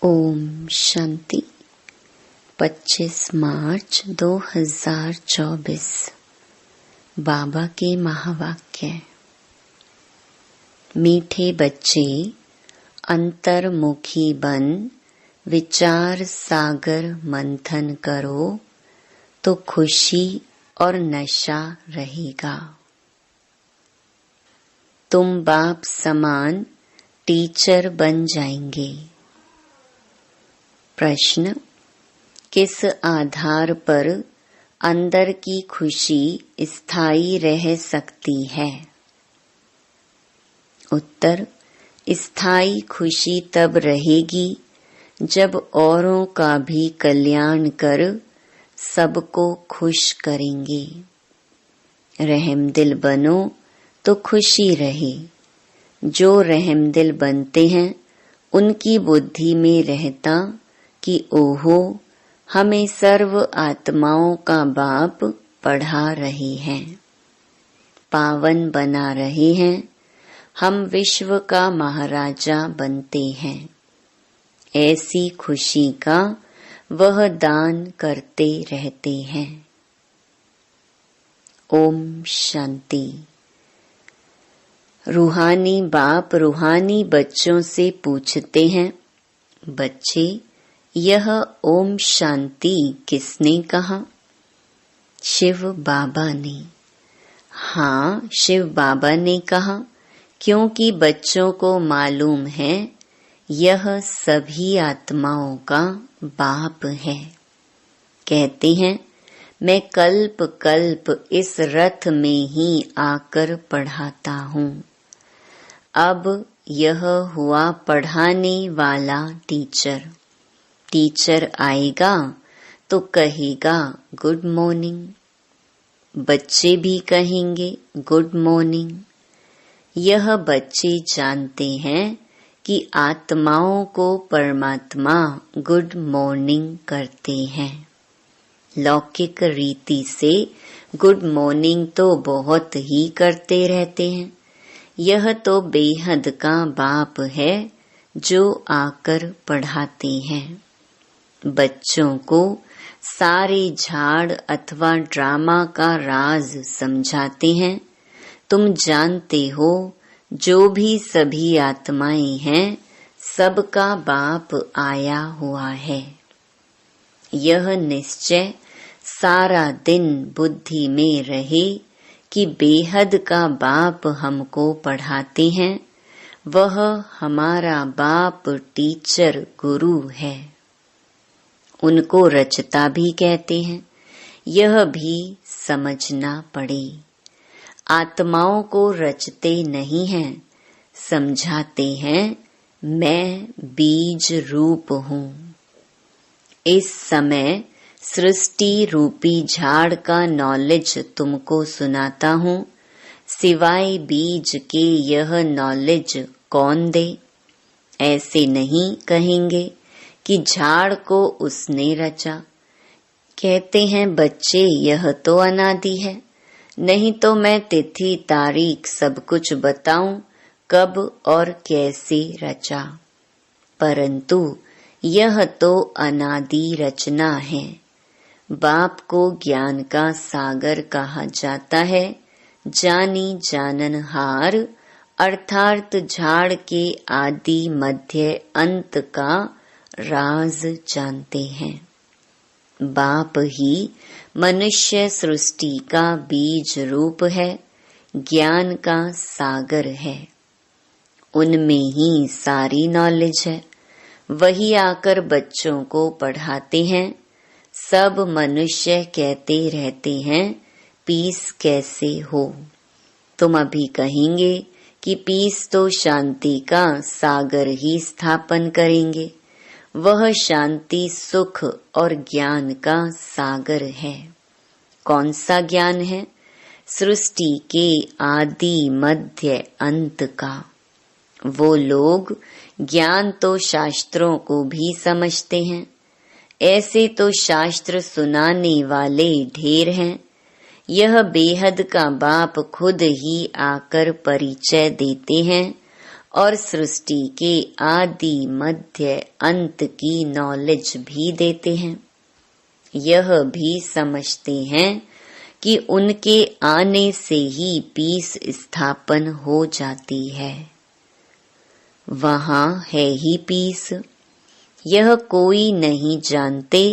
ओम शांति। 25 मार्च 2024। बाबा के महावाक्य। मीठे बच्चे, अंतर्मुखी बन विचार सागर मंथन करो तो खुशी और नशा रहेगा। तुम बाप समान टीचर बन जाएंगे। प्रश्न: किस आधार पर अंदर की खुशी स्थायी रह सकती है? उत्तर: स्थायी खुशी तब रहेगी जब औरों का भी कल्याण कर सबको खुश करेंगे। रहमदिल बनो तो खुशी रहे। जो रहमदिल बनते हैं उनकी बुद्धि में रहता कि ओहो, हमें सर्व आत्माओं का बाप पढ़ा रहे हैं, पावन बना रहे हैं, हम विश्व का महाराजा बनते हैं। ऐसी खुशी का वह दान करते रहते हैं। ओम शांति। रूहानी बाप रूहानी बच्चों से पूछते हैं, बच्चे, यह ओम शांति किसने कहा? शिव बाबा ने। हाँ, शिव बाबा ने कहा, क्योंकि बच्चों को मालूम है यह सभी आत्माओं का बाप है। कहते हैं, मैं कल्प कल्प इस रथ में ही आकर पढ़ाता हूँ। अब यह हुआ पढ़ाने वाला टीचर। टीचर आएगा तो कहेगा गुड मॉर्निंग। बच्चे भी कहेंगे गुड मॉर्निंग। यह बच्चे जानते हैं कि आत्माओं को परमात्मा गुड मॉर्निंग करते हैं। लौकिक रीति से गुड मॉर्निंग तो बहुत ही करते रहते हैं। यह तो बेहद का बाप है जो आकर पढ़ाते हैं। बच्चों को सारे झाड़ अथवा ड्रामा का राज समझाते हैं। तुम जानते हो, जो भी सभी आत्माएं हैं सबका बाप आया हुआ है। यह निश्चय सारा दिन बुद्धि में रहे कि बेहद का बाप हमको पढ़ाते हैं। वह हमारा बाप टीचर गुरु है। उनको रचता भी कहते हैं। यह भी समझना पड़े। आत्माओं को रचते नहीं हैं, समझाते हैं मैं बीज रूप हूँ। इस समय सृष्टि रूपी झाड़ का नॉलेज तुमको सुनाता हूँ। सिवाय बीज के यह नॉलेज कौन दे? ऐसे नहीं कहेंगे कि झाड़ को उसने रचा। कहते हैं बच्चे, यह तो अनादि है, नहीं तो मैं तिथि तारीख सब कुछ बताऊं कब और कैसे रचा। परंतु यह तो अनादि रचना है। बाप को ज्ञान का सागर कहा जाता है। जानी जाननहार अर्थात झाड़ के आदि मध्य अंत का राज जानते हैं। बाप ही मनुष्य सृष्टि का बीज रूप है, ज्ञान का सागर है। उनमें ही सारी नॉलेज है। वही आकर बच्चों को पढ़ाते हैं। सब मनुष्य कहते रहते हैं पीस कैसे हो? तुम अभी कहेंगे कि पीस तो शांति का सागर ही स्थापन करेंगे। वह शांति सुख और ज्ञान का सागर है। कौन सा ज्ञान है? सृष्टि के आदि मध्य अंत का। वो लोग ज्ञान तो शास्त्रों को भी समझते हैं। ऐसे तो शास्त्र सुनाने वाले ढेर हैं। यह बेहद का बाप खुद ही आकर परिचय देते हैं और सृष्टि के आदि मध्य अंत की नॉलेज भी देते हैं। यह भी समझते हैं कि उनके आने से ही पीस स्थापन हो जाती है। वहाँ है ही पीस। यह कोई नहीं जानते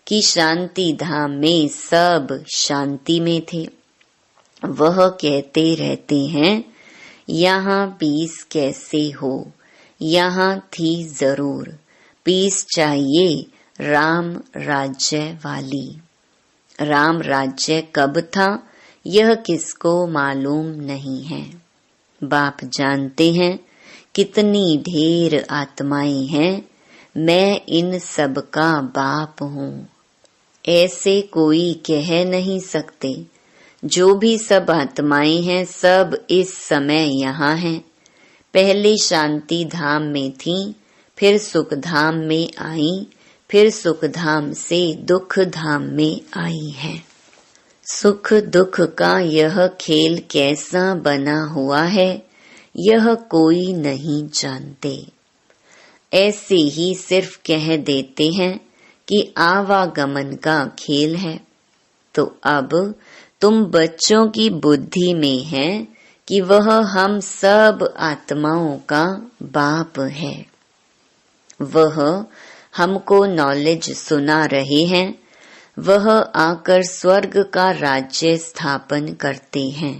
कि शांति धाम में सब शांति में थे। वह कहते रहते हैं यहाँ पीस कैसे हो, यहाँ थी जरूर पीस चाहिए राम राज्य वाली। राम राज्य कब था यह किसको मालूम नहीं है। बाप जानते हैं कितनी ढेर आत्माएं हैं, मैं इन सब का बाप हूँ। ऐसे कोई कह नहीं सकते। जो भी सब आत्माएं हैं सब इस समय यहाँ हैं। पहले शांति धाम में थी, फिर सुख धाम में आई, फिर सुख धाम से दुख धाम में आई है। सुख दुख का यह खेल कैसा बना हुआ है यह कोई नहीं जानते। ऐसे ही सिर्फ कह देते हैं कि आवागमन का खेल है। तो अब तुम बच्चों की बुद्धि में है कि वह हम सब आत्माओं का बाप है। वह हमको नॉलेज सुना रहे हैं। वह आकर स्वर्ग का राज्य स्थापन करते हैं,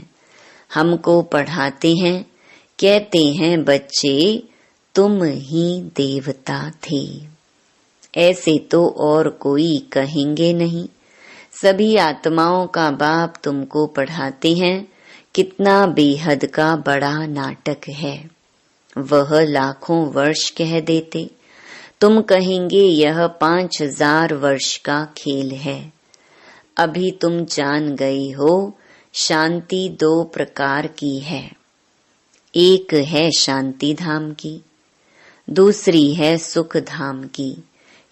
हमको पढ़ाते हैं, कहते हैं बच्चे तुम ही देवता थे। ऐसे तो और कोई कहेंगे नहीं। सभी आत्माओं का बाप तुमको पढ़ाते हैं कितना बेहद का बड़ा नाटक है। वह लाखों वर्ष कह देते, तुम कहेंगे यह 5000 वर्ष का खेल है। अभी तुम जान गए हो शांति 2 प्रकार की है। एक है शांति धाम की, दूसरी है सुख धाम की।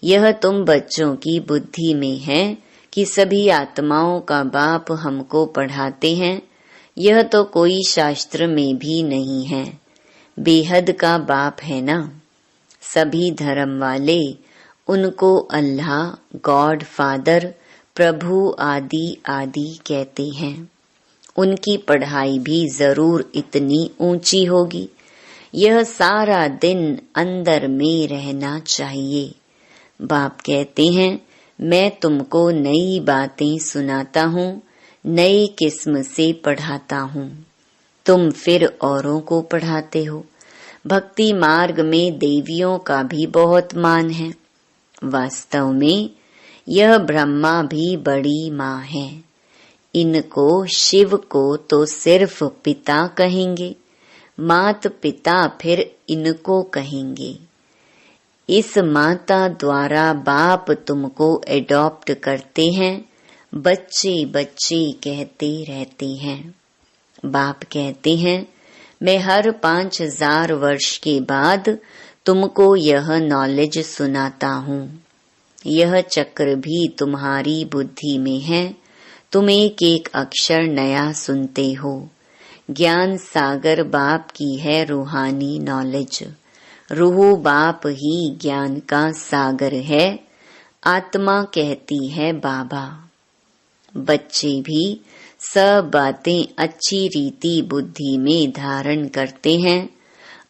यह तुम बच्चों की बुद्धि में है कि सभी आत्माओं का बाप हमको पढ़ाते हैं। यह तो कोई शास्त्र में भी नहीं है। बेहद का बाप है ना। सभी धर्म वाले उनको अल्लाह, गॉड फादर, प्रभु आदि आदि कहते हैं। उनकी पढ़ाई भी जरूर इतनी ऊंची होगी। यह सारा दिन अंदर में रहना चाहिए। बाप कहते हैं मैं तुमको नई बातें सुनाता हूँ, नई किस्म से पढ़ाता हूँ। तुम फिर औरों को पढ़ाते हो। भक्ति मार्ग में देवियों का भी बहुत मान है। वास्तव में यह ब्रह्मा भी बड़ी माँ है। इनको शिव को तो सिर्फ पिता कहेंगे, मात पिता फिर इनको कहेंगे। इस माता द्वारा बाप तुमको एडॉप्ट करते हैं। बच्चे बच्चे कहते रहते हैं। बाप कहते हैं मैं हर 5000 वर्ष के बाद तुमको यह नॉलेज सुनाता हूँ। यह चक्र भी तुम्हारी बुद्धि में है। तुम एक एक अक्षर नया सुनते हो। ज्ञान सागर बाप की है रूहानी नॉलेज। रूह बाप ही ज्ञान का सागर है। आत्मा कहती है बाबा। बच्चे भी सब बातें अच्छी रीति बुद्धि में धारण करते हैं।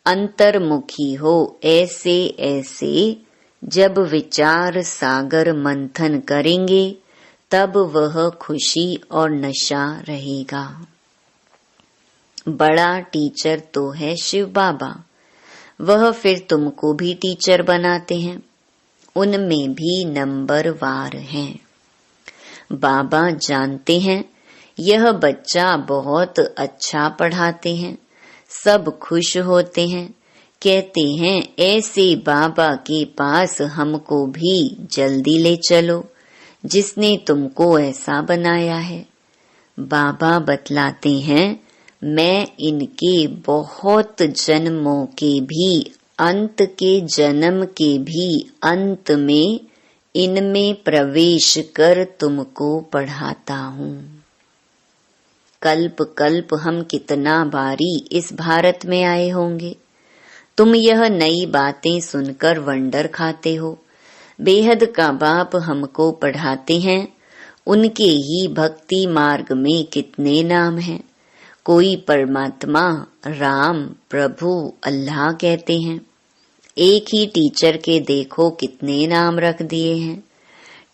अंतर्मुखी हो ऐसे ऐसे जब विचार सागर मंथन करेंगे तब वह खुशी और नशा रहेगा। बड़ा टीचर तो है शिव बाबा। वह फिर तुमको भी टीचर बनाते हैं। उनमें भी नंबरवार हैं। बाबा जानते हैं यह बच्चा बहुत अच्छा पढ़ाते हैं। सब खुश होते हैं। कहते हैं ऐसे बाबा के पास हमको भी जल्दी ले चलो जिसने तुमको ऐसा बनाया है। बाबा बतलाते हैं मैं इनके बहुत जन्मों के भी अंत के जन्म के भी अंत में इनमें प्रवेश कर तुमको पढ़ाता हूँ। कल्प कल्प हम कितना बारी इस भारत में आए होंगे। तुम यह नई बातें सुनकर वंडर खाते हो। बेहद का बाप हमको पढ़ाते हैं। उनके ही भक्ति मार्ग में कितने नाम हैं। कोई परमात्मा, राम, प्रभु, अल्लाह कहते हैं। एक ही टीचर के देखो कितने नाम रख दिए हैं।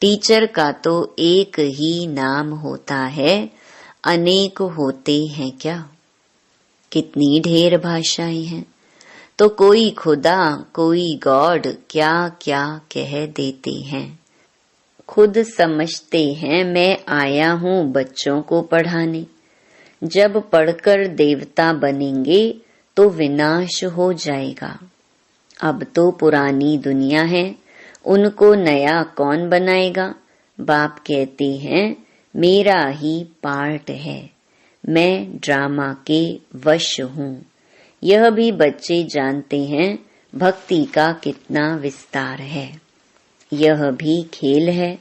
टीचर का तो एक ही नाम होता है, अनेक होते हैं क्या। कितनी ढेर भाषाएं हैं। तो कोई खुदा, कोई गॉड क्या क्या कह देते हैं। खुद समझते हैं मैं आया हूँ बच्चों को पढ़ाने। जब पढ़कर देवता बनेंगे तो विनाश हो जाएगा। अब तो पुरानी दुनिया है, उनको नया कौन बनाएगा। बाप कहते हैं मेरा ही पार्ट है, मैं ड्रामा के वश हूँ। यह भी बच्चे जानते हैं भक्ति का कितना विस्तार है। यह भी खेल है।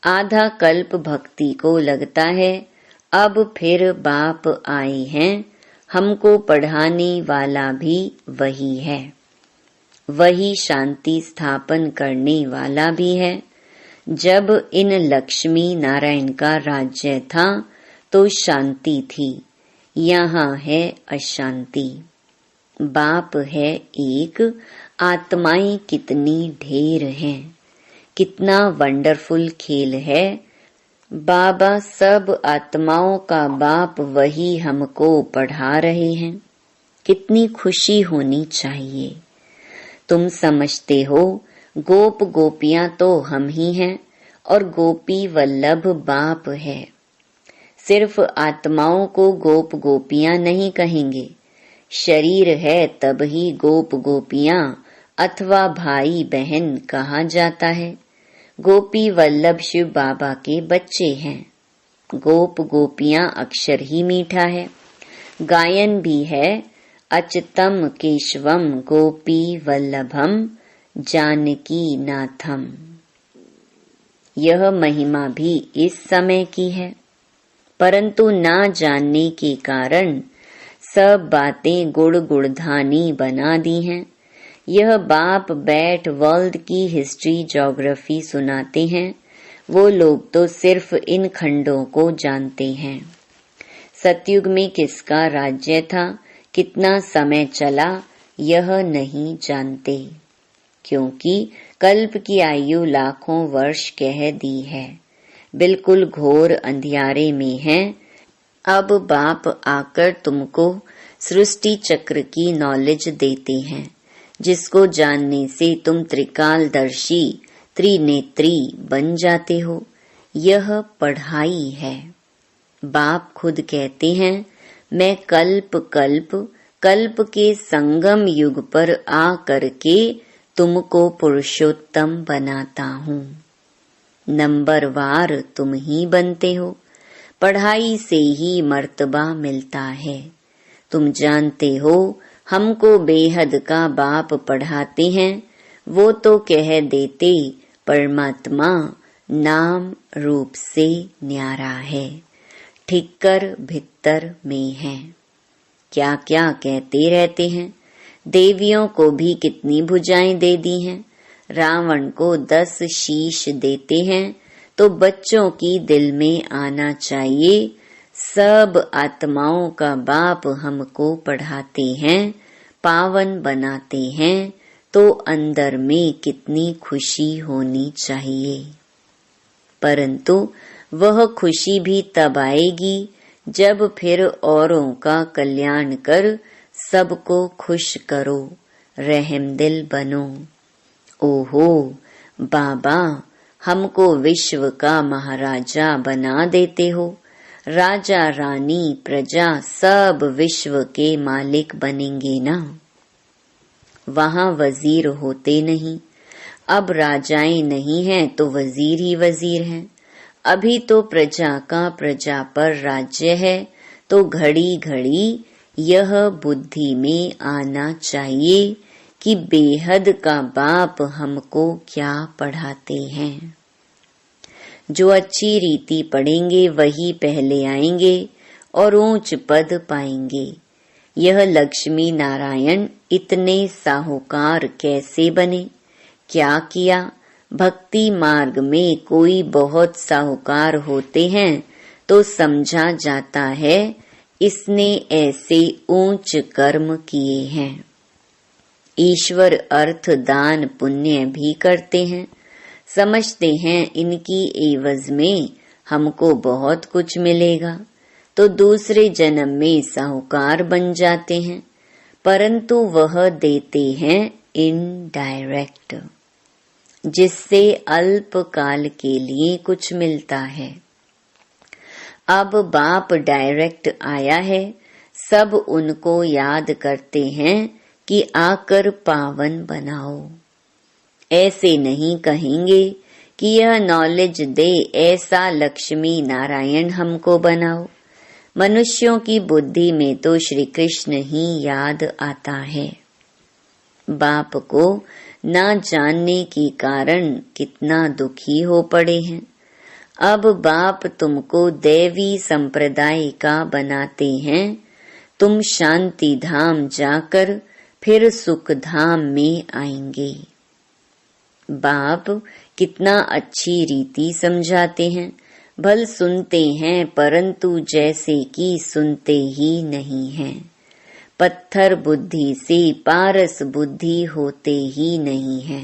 आधा कल्प भक्ति को लगता है, अब फिर बाप आए हैं, हमको पढ़ाने वाला भी वही है। वही शांति स्थापन करने वाला भी है। जब इन लक्ष्मी नारायण का राज्य था तो शांति थी, यहाँ है अशांति। बाप है एक, आत्माएं कितनी ढेर हैं। कितना वंडरफुल खेल है। बाबा सब आत्माओं का बाप वही हमको पढ़ा रहे हैं। कितनी खुशी होनी चाहिए। तुम समझते हो गोप गोपियां तो हम ही हैं और गोपी वल्लभ बाप है। सिर्फ आत्माओं को गोप गोपियां नहीं कहेंगे। शरीर है तब ही गोप गोपियां अथवा भाई बहन कहा जाता है। गोपी वल्लभ शिव बाबा के बच्चे हैं। गोप गोपियां अक्षर ही मीठा है। गायन भी है, अच्युतम केशवम गोपी वल्लभम जानकी नाथम। यह महिमा भी इस समय की है, परंतु ना जानने के कारण सब बातें गुड़ गुड़धानी बना दी हैं। यह बाप बैठ वर्ल्ड की हिस्ट्री ज्योग्राफी सुनाते हैं। वो लोग तो सिर्फ इन खंडों को जानते हैं। सतयुग में किसका राज्य था, कितना समय चला, यह नहीं जानते, क्योंकि कल्प की आयु लाखों वर्ष कह दी है। बिल्कुल घोर अंधियारे में है। अब बाप आकर तुमको सृष्टि चक्र की नॉलेज देते हैं, जिसको जानने से तुम त्रिकालदर्शी, त्रिनेत्री बन जाते हो। यह पढ़ाई है। बाप खुद कहते हैं मैं कल्प कल्प कल्प के संगम युग पर आ करके तुमको पुरुषोत्तम बनाता हूँ। नंबरवार तुम ही बनते हो। पढ़ाई से ही मर्तबा मिलता है। तुम जानते हो हमको बेहद का बाप पढ़ाते हैं। वो तो कह देते परमात्मा नाम रूप से न्यारा है, ठिक्कर भित्तर में है। क्या क्या कहते रहते हैं। देवियों को भी कितनी भुजाएं दे दी हैं। रावण को 10 शीश देते हैं। तो बच्चों की दिल में आना चाहिए, सब आत्माओं का बाप हमको पढ़ाते हैं, पावन बनाते हैं। तो अंदर में कितनी खुशी होनी चाहिए। परंतु वह खुशी भी तब आएगी जब फिर औरों का कल्याण कर सबको खुश करो, रहमदिल बनो। ओहो बाबा, हमको विश्व का महाराजा बना देते हो। राजा रानी प्रजा सब विश्व के मालिक बनेंगे ना। वहाँ वजीर होते नहीं। अब राजाएं नहीं हैं तो वजीर ही वजीर हैं। अभी तो प्रजा का प्रजा पर राज्य है। तो घड़ी घड़ी यह बुद्धि में आना चाहिए कि बेहद का बाप हमको क्या पढ़ाते हैं। जो अच्छी रीति पढ़ेंगे वही पहले आएंगे और ऊंच पद पाएंगे। यह लक्ष्मी नारायण इतने साहूकार कैसे बने? क्या किया? भक्ति मार्ग में कोई बहुत साहूकार होते हैं तो समझा जाता है इसने ऐसे ऊंच कर्म किए हैं। ईश्वर अर्थ दान पुण्य भी करते हैं, समझते हैं इनकी एवज में हमको बहुत कुछ मिलेगा, तो दूसरे जन्म में साहूकार बन जाते हैं, परंतु वह देते हैं इनडायरेक्ट, जिससे अल्प काल के लिए कुछ मिलता है। अब बाप डायरेक्ट आया है, सब उनको याद करते हैं कि आकर पावन बनाओ। ऐसे नहीं कहेंगे कि यह नॉलेज दे, ऐसा लक्ष्मी नारायण हमको बनाओ। मनुष्यों की बुद्धि में तो श्री कृष्ण ही याद आता है। बाप को ना जानने के कारण कितना दुखी हो पड़े हैं। अब बाप तुमको दैवी संप्रदाय का बनाते हैं, तुम शांति धाम जाकर फिर सुख धाम में आएंगे। बाप कितना अच्छी रीति समझाते हैं, भल सुनते हैं परंतु जैसे कि सुनते ही नहीं हैं। पत्थर बुद्धि से पारस बुद्धि होते ही नहीं है।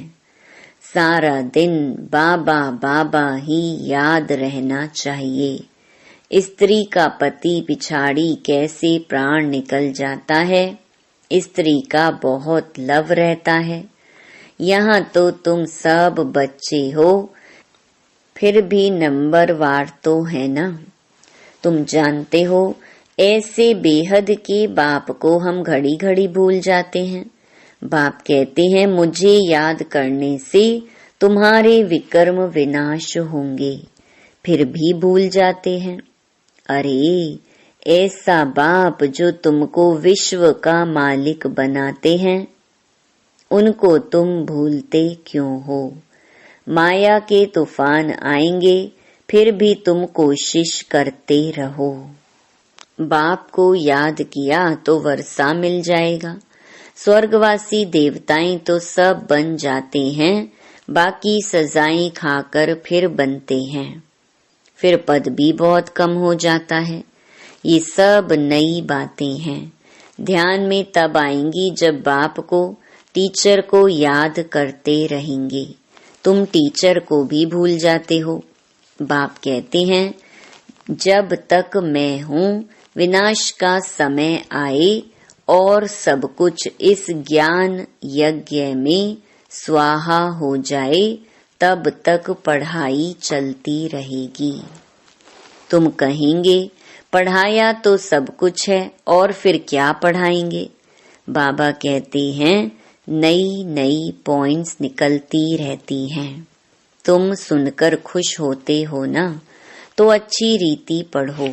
सारा दिन बाबा बाबा ही याद रहना चाहिए। स्त्री का पति पिछाड़ी कैसे प्राण निकल जाता है, स्त्री का बहुत लव रहता है। यहाँ तो तुम सब बच्चे हो, फिर भी नंबर वार तो है ना। तुम जानते हो ऐसे बेहद के बाप को हम घड़ी घड़ी भूल जाते हैं। बाप कहते हैं मुझे याद करने से तुम्हारे विकर्म विनाश होंगे, फिर भी भूल जाते हैं। अरे ऐसा बाप जो तुमको विश्व का मालिक बनाते हैं, उनको तुम भूलते क्यों हो? माया के तूफान आएंगे, फिर भी तुम कोशिश करते रहो। बाप को याद किया तो वर्षा मिल जाएगा। स्वर्गवासी देवताएं तो सब बन जाते हैं, बाकी सजाएं खाकर फिर बनते हैं, फिर पद भी बहुत कम हो जाता है। ये सब नई बातें हैं, ध्यान में तब आएंगी जब बाप को टीचर को याद करते रहेंगे। तुम टीचर को भी भूल जाते हो। बाप कहते हैं जब तक मैं हूँ, विनाश का समय आए और सब कुछ इस ज्ञान यज्ञ में स्वाहा हो जाए, तब तक पढ़ाई चलती रहेगी। तुम कहेंगे पढ़ाया तो सब कुछ है और फिर क्या पढ़ाएंगे? बाबा कहते हैं नई नई पॉइंट्स निकलती रहती हैं। तुम सुनकर खुश होते हो ना, तो अच्छी रीति पढ़ो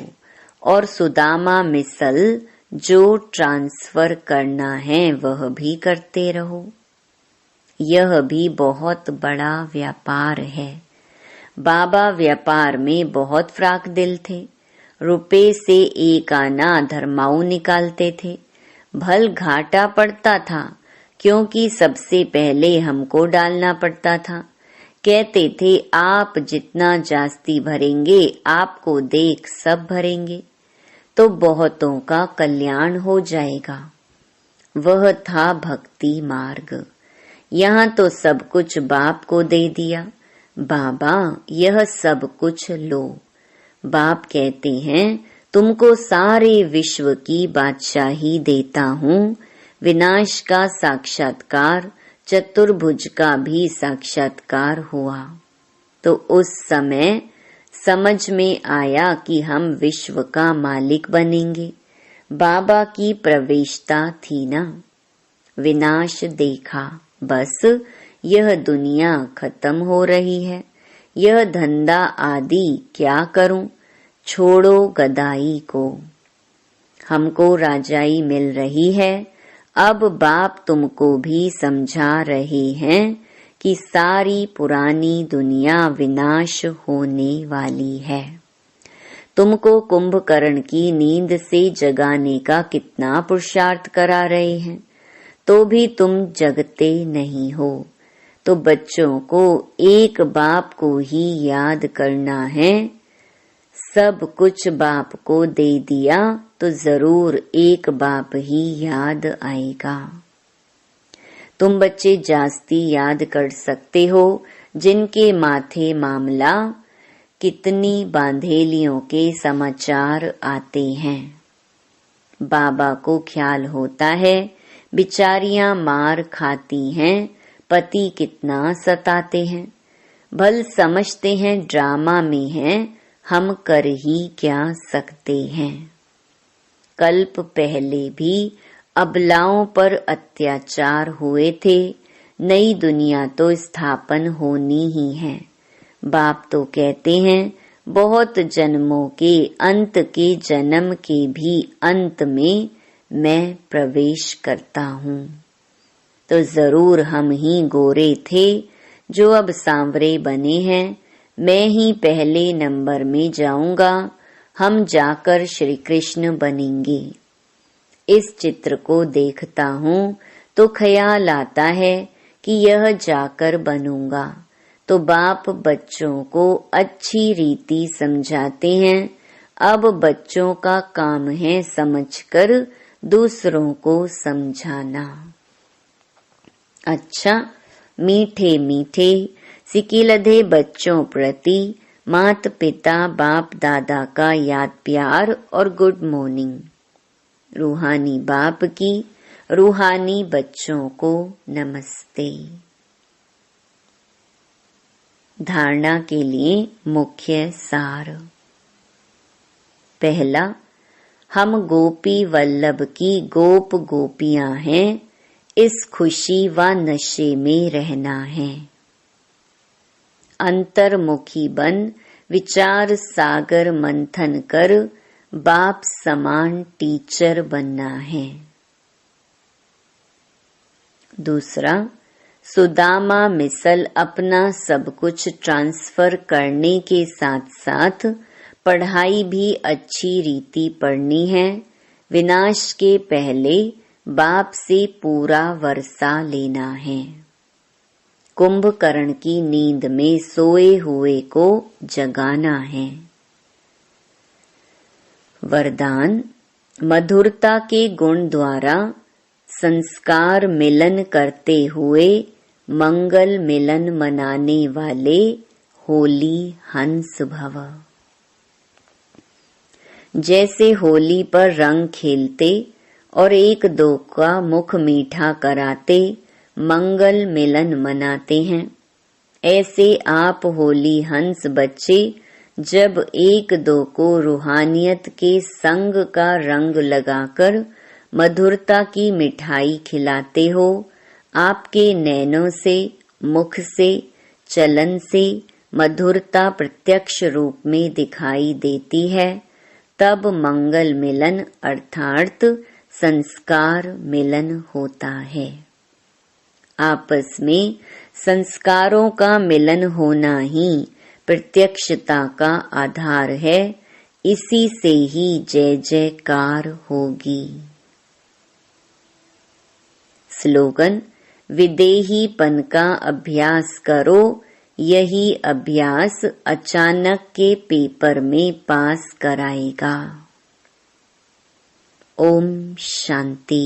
और सुदामा मिसल जो ट्रांसफर करना है वह भी करते रहो। यह भी बहुत बड़ा व्यापार है। बाबा व्यापार में बहुत फ्राक दिल थे। रुपए से एक आना धर्माऊ निकालते थे। भल घाटा पड़ता था, क्योंकि सबसे पहले हमको डालना पड़ता था। कहते थे आप जितना जास्ती भरेंगे, आपको देख सब भरेंगे, तो बहुतों का कल्याण हो जाएगा। वह था भक्ति मार्ग। यहाँ तो सब कुछ बाप को दे दिया। बाबा यह सब कुछ लो। बाप कहते हैं तुमको सारे विश्व की बादशाही देता हूँ। विनाश का साक्षात्कार, चतुर्भुज का भी साक्षात्कार हुआ, तो उस समय समझ में आया कि हम विश्व का मालिक बनेंगे। बाबा की प्रवेशता थी ना। विनाश देखा, बस यह दुनिया खत्म हो रही है, यह धंधा आदि क्या करूं, छोड़ो गदाई को। हमको राजाई मिल रही है। अब बाप तुमको भी समझा रहे हैं कि सारी पुरानी दुनिया विनाश होने वाली है। तुमको कुंभकर्ण की नींद से जगाने का कितना पुरुषार्थ करा रहे हैं। तो भी तुम जगते नहीं हो। तो बच्चों को एक बाप को ही याद करना है। सब कुछ बाप को दे दिया तो जरूर एक बाप ही याद आएगा। तुम बच्चे जास्ती याद कर सकते हो जिनके माथे मामला कितनी बांधेलियों के समाचार आते हैं। बाबा को ख्याल होता है बिचारियां मार खाती हैं, पति कितना सताते हैं। भल समझते हैं ड्रामा में हैं, हम कर ही क्या सकते हैं। कल्प पहले भी अबलाओं पर अत्याचार हुए थे, नई दुनिया तो स्थापन होनी ही है। बाप तो कहते हैं बहुत जन्मों के अंत के जन्म के भी अंत में मैं प्रवेश करता हूँ। तो जरूर हम ही गोरे थे जो अब सांवरे बने हैं। मैं ही पहले नंबर में जाऊंगा, हम जाकर श्री कृष्ण बनेंगे। इस चित्र को देखता हूँ तो ख्याल आता है कि यह जाकर बनूंगा। तो बाप बच्चों को अच्छी रीति समझाते हैं। अब बच्चों का काम है समझकर दूसरों को समझाना। अच्छा, मीठे मीठे सिकिलधे बच्चों प्रति माता पिता बाप दादा का याद प्यार और गुड मॉर्निंग। रूहानी बाप की रूहानी बच्चों को नमस्ते। धारणा के लिए मुख्य सार। पहला, हम गोपी वल्लभ की गोप गोपियां हैं। इस खुशी व नशे में रहना है। अंतर्मुखी बन विचार सागर मंथन कर बाप समान टीचर बनना है। दूसरा, सुदामा मिसल अपना सब कुछ ट्रांसफर करने के साथ साथ पढ़ाई भी अच्छी रीति पढ़नी है। विनाश के पहले बाप से पूरा वर्षा लेना है। कुंभकर्ण की नींद में सोए हुए को जगाना है। वरदान, मधुरता के गुण द्वारा संस्कार मिलन करते हुए मंगल मिलन मनाने वाले होली हंस भव। जैसे होली पर रंग खेलते और एक दो का मुख मीठा कराते मंगल मिलन मनाते हैं, ऐसे आप होली हंस बच्चे जब एक दो को रूहानियत के संग का रंग लगाकर मधुरता की मिठाई खिलाते हो, आपके नैनों से, मुख से, चलन से मधुरता प्रत्यक्ष रूप में दिखाई देती है, तब मंगल मिलन अर्थात संस्कार मिलन होता है। आपस में संस्कारों का मिलन होना ही प्रत्यक्षता का आधार है। इसी से ही जय जयकार होगी। स्लोगन, विदेहीपन का अभ्यास करो, यही अभ्यास अचानक के पेपर में पास कराएगा। ओम शांति।